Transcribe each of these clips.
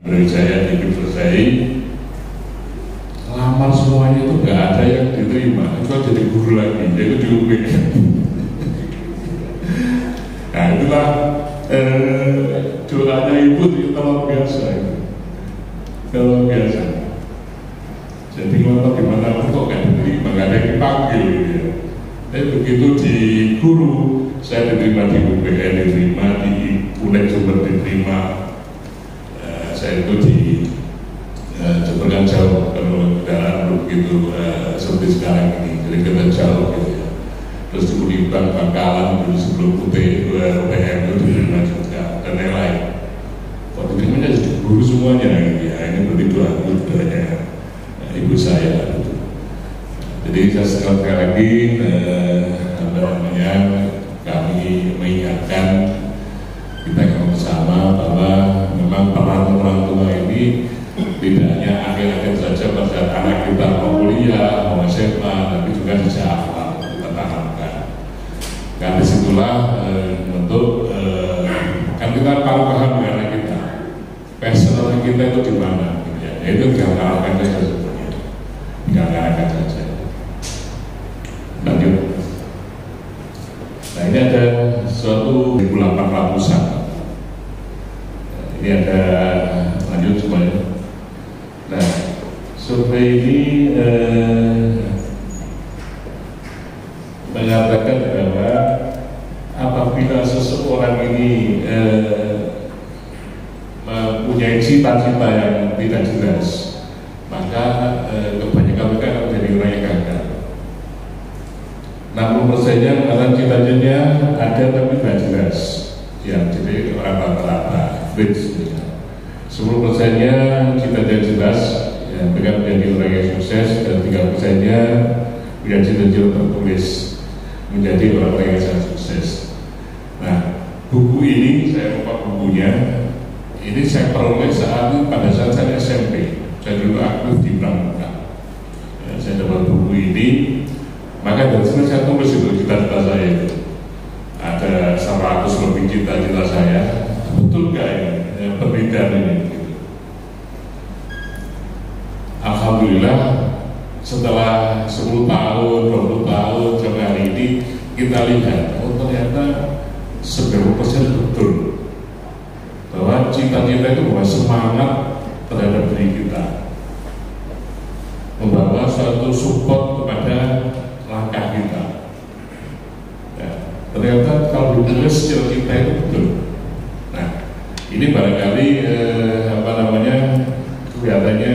Dari saya hidup selesai, lamar semuanya itu nggak ada yang diterima, itu jadi guru lagi, jadi di UPN. Nah itulah doanya ibu itu luar biasa, luar biasa. Jadi kalau gimana kok nggak diterima, nggak ada yang dipanggil ya. Tapi begitu di guru, saya diterima di UPN, diterima di UNED Jember, diterima. Saya itu di Jember kan jauh, kalau kendaraan begitu seperti sekarang ini, jadi kita jauh gitu ya. Terus di Unibang, Bangkalan, dulu sebelum UPM itu diterima juga, dan lain-lain. Kok diterimanya jadi guru semuanya gitu ya, ini berarti doanya ibu saya gitu. Jadi saya sekali lagi kami mengingatkan kita bersama bahwa memang peran orang tua ini tidak hanya akhir-akhir saja pada anak kita mau kuliah, mau SMA, tapi juga sejak awal kita tanamkan. Karena disitulah bentuk kan kita paling paham dengan kita, personal kita itu di mana, gitu ya. Itu diangkat-angkat saja sebetulnya, diangkat-angkat saja. Lanjut. Nah ini ada suatu 1800-an. Ini ada lanjut semuanya. Nah survei ini mengatakan bahwa apabila seseorang ini mempunyai cita-cita yang tidak jelas, maka kebanyakan mereka akan menjadi orang yang gagal. 60%-nya mengatakan cita-citanya ada tapi tidak jelas, ya jadi orang rata-rata average. 10%-nya cita-cita jelas, ya mereka menjadi orang yang sukses, dan 3%-nya punya cita-cita tertulis, menjadi orang yang sangat sukses. Nah, buku ini saya lupa bukunya. Ini saya peroleh pada saat saya SMP. Saya dulu aktif di Pramuka. Ya, saya dapat buku ini. Maka dari sini saya tulis itu cita-cita saya itu. Ada 100 lebih cita-cita saya. Betul nggak ini? Penelitian ini. Gitu. Alhamdulillah setelah 10 tahun, 20 tahun sampai hari ini kita lihat, oh ternyata 90% betul bahwa cita-cita itu bahwa semangat terhadap diri kita, membawa suatu support kepada langkah kita. Ya, ternyata kalau ditulis cita-cita itu betul. Nah, ini barangkali kelihatannya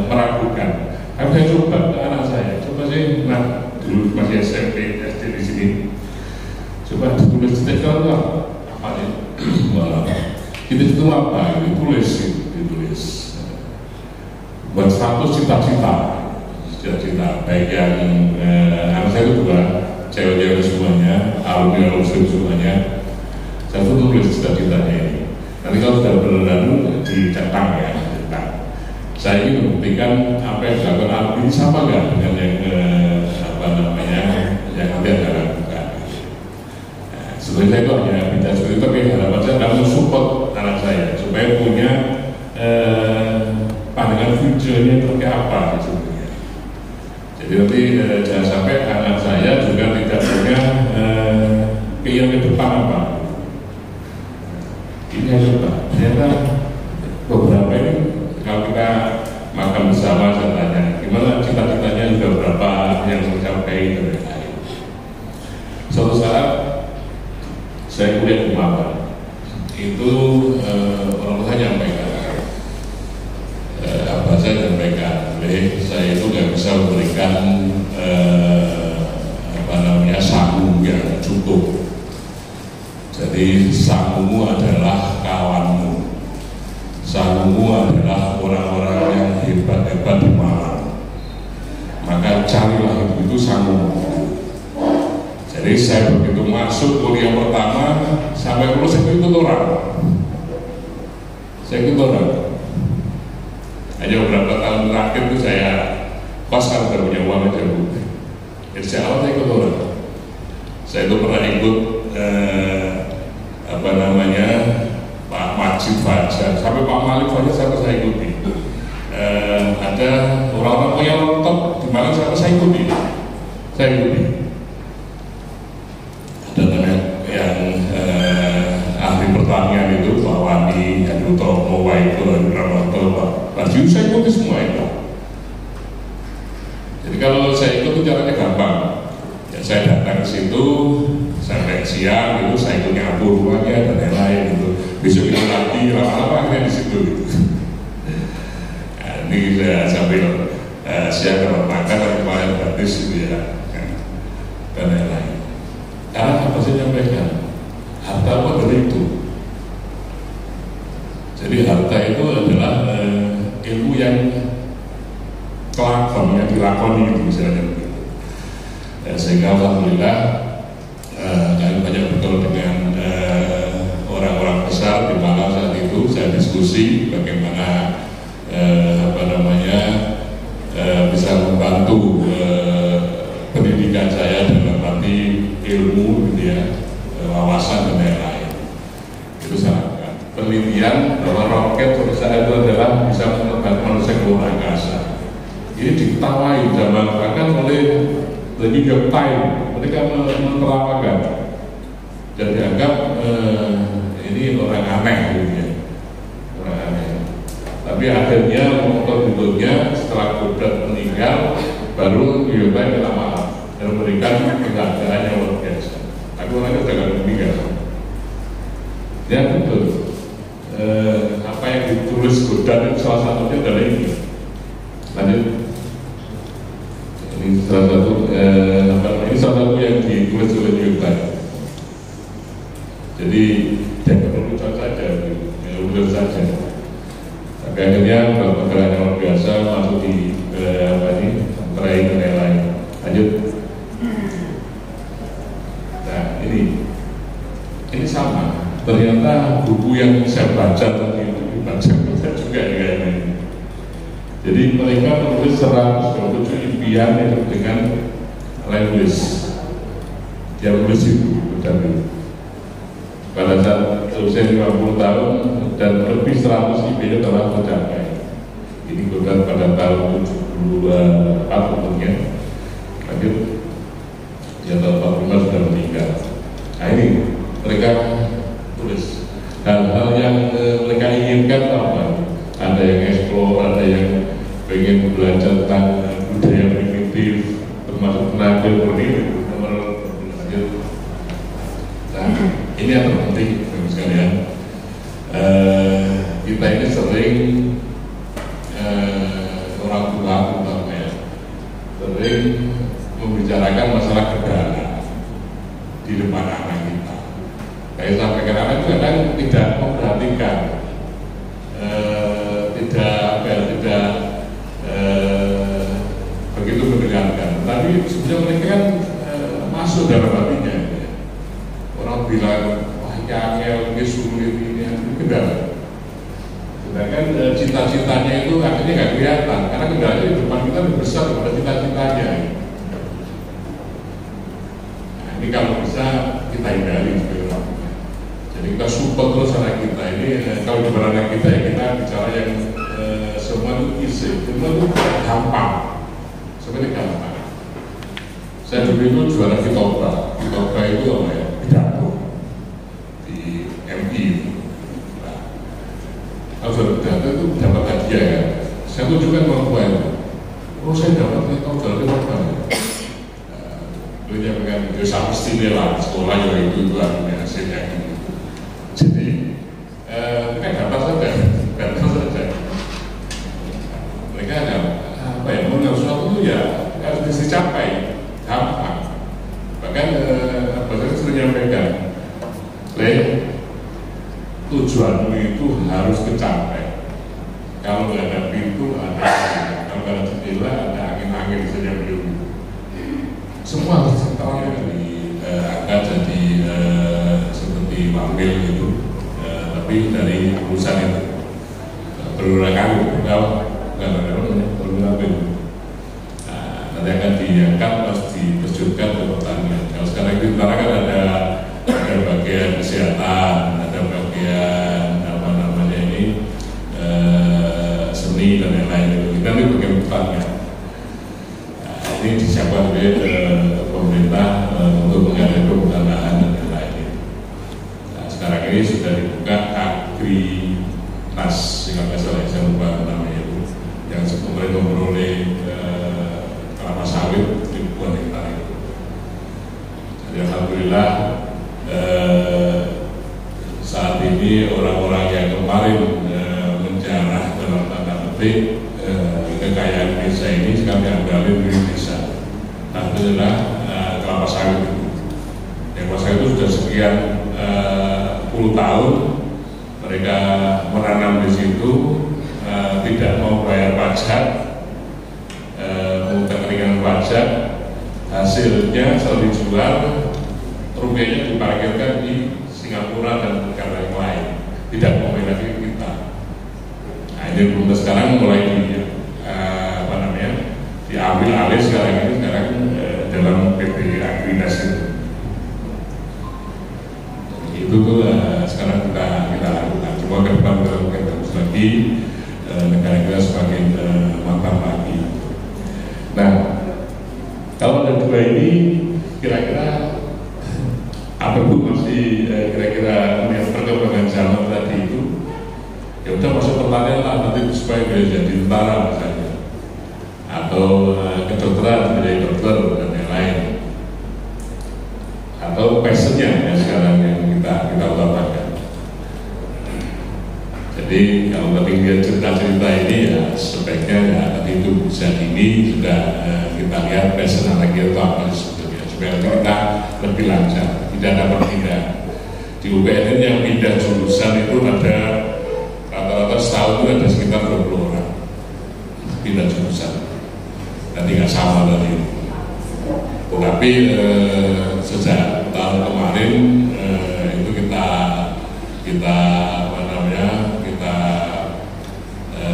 meragukan. Tapi saya coba ke anak saya, coba sih, nah dulu masih SMP, SD di sini, coba ditulis cita-cita apa ya? Itu apa? Ditulis. Buat 100 cita-cita, baik yang anak saya itu juga cewek-cewek semuanya, alumni semuanya. Saya tuh tulis cita-citanya ini. Nanti kalau sudah berlalu dicetang ya, cetak. Saya ingin membuktikan apa yang dilakukan alumni sama nggak dengan yang yang nanti ada lakukan. Sebenarnya itu hanya bicara seperti itu, tapi harapan saya kamu support anak saya supaya punya pandangan future-nya seperti apa sebetulnya. Jadi nanti jangan sampai anak saya juga tidak punya keinginan ke depan apa. Ini harus coba. Ternyata beberapa ini kalau kita makan bersama saya tanya gimana cita-citanya juga berapa yang tercapai dan lain-lain. Suatu saat saya kuliah di Malang, itu orang tua nyampaikan, saya nyampaikan, saya itu nggak bisa memberikan sanggung yang cukup. Jadi sanggungmu adalah kawanmu, sanggungmu adalah orang-orang yang hebat-hebat di Malang. Maka carilah itu sanggungmu. Jadi saya begitu masuk kuliah pertama sampai lulus saya ikut orang. Hanya beberapa tahun terakhir itu saya pas kan udah punya uang aja bu. Jadi saya awal saya ikut orang. Saya itu pernah ikut Pak Mac Masjid Fajar, sampai Pak Malik Fajar saya ikuti. Ada orang-orang yang top di Malang saya ikuti. Ada yang ahli pertanian itu Pak Wani, Adi Utomo, Waiko, Adi Ramanto, Pak Jiu, saya ikuti semua itu. Jadi kalau saya ikut itu caranya gampang. Ya, saya datang ke situ sampai siang itu saya ikut nyapu rumahnya dan lain-lain gitu. Besok itu lagi lama-lama akhirnya di situ gitu. Nah, ini saya sambil siang kalau makan dan kemarin gratis gitu ya, dan lain-lain. Karena apa saya nyampaikan, harta apa dari itu. Jadi harta itu adalah ilmu yang kelakon, yang dilakoni itu misalnya begitu. Sehingga alhamdulillah kami banyak bertemu dengan orang-orang besar di Malang saat itu. Saya diskusi bagaimana bisa membantu pendidikan saya dalam arti ilmu, gitu ya, wawasan dan lain-lain. Itu sangat penelitian bahwa roket saya itu adalah bisa menerbangkan manusia ke luar angkasa. Ini diketahui zaman bahkan oleh The New York Times, mereka mentertawakan dan dianggap ini orang aneh gitu ya, orang aneh. Tapi akhirnya motor hidupnya setelah Godard meninggal baru New York Times minta maaf dan memberikan penghargaan yang luar biasa. Tapi orangnya sudah meninggal. Ya betul. Apa yang ditulis Godard itu salah satunya adalah ini. Lanjut. Ini salah satu yang ditulis oleh New York Times. Jadi jangan berurusan saja, udah saja. Tapi akhirnya pergerakan yang luar biasa masuk di antara ini dan lain. Lanjut. Nah ini sama. Ternyata buku yang saya baca tadi itu dibaca juga ini. Jadi mereka menulis 127 impian itu dengan language. Dia menulis itu tadi. Pada saat usia 50 tahun dan lebih 100 impian telah tercapai. Ini Godard pada tahun 74 umurnya. Lanjut. Ya tahun 45 sudah meninggal. Nah ini mereka tulis hal-hal yang mereka inginkan apa? Ada yang eksplor, ada yang pengen belajar tentang budaya primitif, termasuk tenaga berdiri. Nah, ini yang terpenting bagi sekalian. Kita ini sering orang tua utamanya sering membicarakan masalah kedalaman di depan anak kita. Kayak sampai anak itu kadang tidak memperhatikan, tidak begitu mendengarkan. Tapi sebenarnya mereka kan masuk dalam hatinya. Orang bilang, wah ini angel, ini sulit, ini kendala. Sedangkan cita-citanya itu akhirnya nggak kelihatan, karena kendalanya di depan kita lebih besar daripada cita-citanya. Nah, ini kalau bisa kita hindari juga. Jadi kita support terus anak kita ini. Kalau di anak kita ya kita bicara yang semua itu easy, semua itu gampang, sebenarnya gampang. Saya dulu itu juara Vitoba itu apa ya? Pidato di MI. Nah, kalau juara pidato itu dapat hadiah kan? Saya tunjukkan orang tua itu. Oh saya dapat juara Vitoba. Beliau dengan itu sama istimewa sekolah juga itu artinya hasilnya. Jadi mereka dapat saja. Mereka ada apa ya? Menurut sesuatu itu ya harus dicapai, gampang. Bahkan saya sering menyampaikan, tujuanmu itu harus kecapai. Kalau nggak ada pintu, ada kalau nggak ada jendela, ada angin-angin saja belum. Semua harus diangkat jadi seperti wamil gitu, tapi dari urusan itu berulang kali, nanti akan diangkat, harus diterjunkan ke pertanian. Kalau sekarang di utara kan ada bagian kesehatan, ada bagian nanti bagian depannya. Ini disiapkan oleh pemerintah untuk menghadapi kebutuhan lahan dan lain-lain. Nah, sekarang ini sudah dibuka Agrinas, kalau salah saya lupa namanya itu, yang sebenarnya memperoleh kelapa sawit ribuan hektar itu. Jadi alhamdulillah saat ini orang-orang yang kemarin menjarah dalam tanda petik kekayaan desa ini sekarang diambil dari desa. Nah, itu adalah kelapa sawit itu. Kelapa sawit itu sudah sekian puluh tahun mereka menanam di situ, tidak mau bayar pajak, mengutak ringan pajak, hasilnya selalu dijual, rupiahnya diparkirkan di Singapura dan negara yang lain, tidak mau bayar kita. Nah, ini untuk sekarang mulai diambil alih sekarang dalam PT Agrinas itu tuh sekarang kita lakukan. Cuma ke depan kita terus lagi negara kita semakin mantap lagi. Nah, kalau ada dua ini kira-kira apa Bu masih kira-kira melihat perkembangan zaman tadi itu ya udah masuk pertanian lah nanti supaya bisa jadi tentara misalnya, atau kedokteran menjadi dokter dan yang lain, atau passionnya yang sekarang yang kita utamakan. Jadi kalau tadi lihat cerita-cerita ini ya sebaiknya ya tadi itu bisa ini sudah kita lihat passion anak kita apa sebetulnya supaya kita lebih lancar, tidak ada perpindahan. Di UPN yang pindah jurusan itu ada rata-rata setahun itu ada sekitar 20 orang pindah jurusan. Nanti nggak sama tadi. Tetapi sejak tahun kemarin itu kita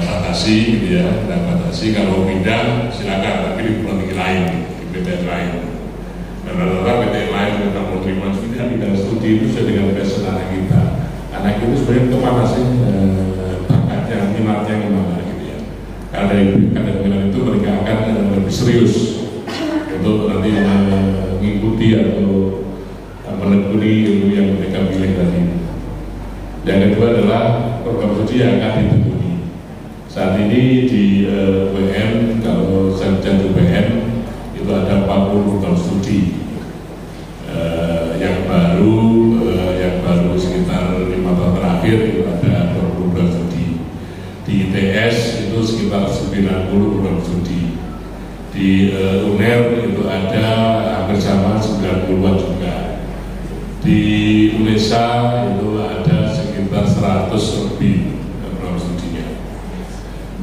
batasi gitu ya, kita batasi kalau pindah silakan, tapi di provinsi lain, di PTN lain. Dan rata-rata PTN lain kita mau terima pindah studi itu sudah dengan passion anak kita. Anak itu sebenarnya kemana sih bakatnya, minatnya kemana gitu ya. Karena dari minat itu mereka akan lebih serius untuk nanti mengikuti atau menekuni ilmu yang mereka pilih tadi. Yang kedua adalah program studi yang akan ditekuni. Saat ini di UPN, kalau sarjana UPN itu ada 40 program studi. Yang baru sekitar 5 tahun terakhir itu ada 20 program studi. Di ITS itu sekitar 90 program studi. Di UNER itu ada hampir sama 90-an juga. Di UNESA itu ada sekitar 100 lebih program studinya.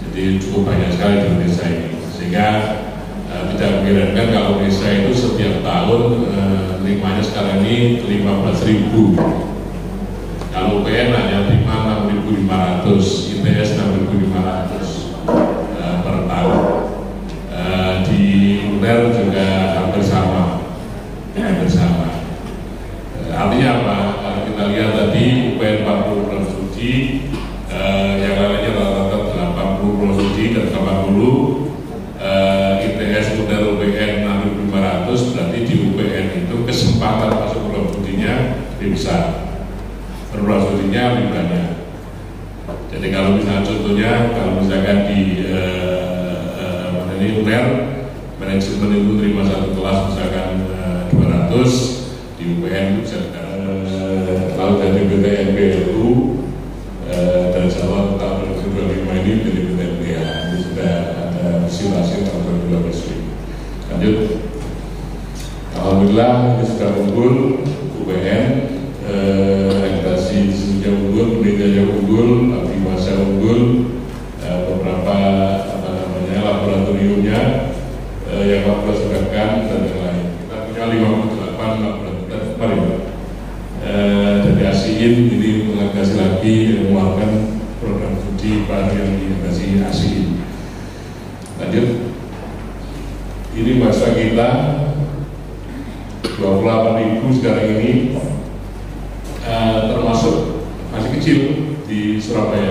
Jadi cukup banyak sekali di Indonesia ini. Sehingga tidak mengherankan kalau Indonesia itu setiap tahun limanya sekarang ini 15.000. Kalau UPN hanya terima 6.500, ITS 6.500 per tahun. Di UNER juga hampir sama. Artinya apa? Kalau kita lihat tadi UPN 40 program studi, yang lainnya rata-rata 80 program studi dan 80 ITS UNER UPN 6.500, berarti di UPN itu kesempatan masuk program studinya lebih besar, program studinya lebih banyak. Jadi kalau misalnya contohnya, kalau misalkan di UNER manajemen itu terima satu kelas misalkan 200, di UPN bisa lalu dari PTNBLU dan Jawa tahun 2025 ini dari PTNBA ini sudah ada simulasi tahun 2012. Lanjut, alhamdulillah ini sudah unggul UPN, agregasi sudah unggul, penelitiannya unggul, abdi masa unggul, beberapa laboratoriumnya yang mempersiapkan dan yang lain. Kita punya 58 laboratorium kemarin dari ASIIN ini mengagasi lagi mengeluarkan program studi baru yang diagasi ASIIN. Lanjut, ini masa kita 28.000 sekarang ini, termasuk masih kecil di Surabaya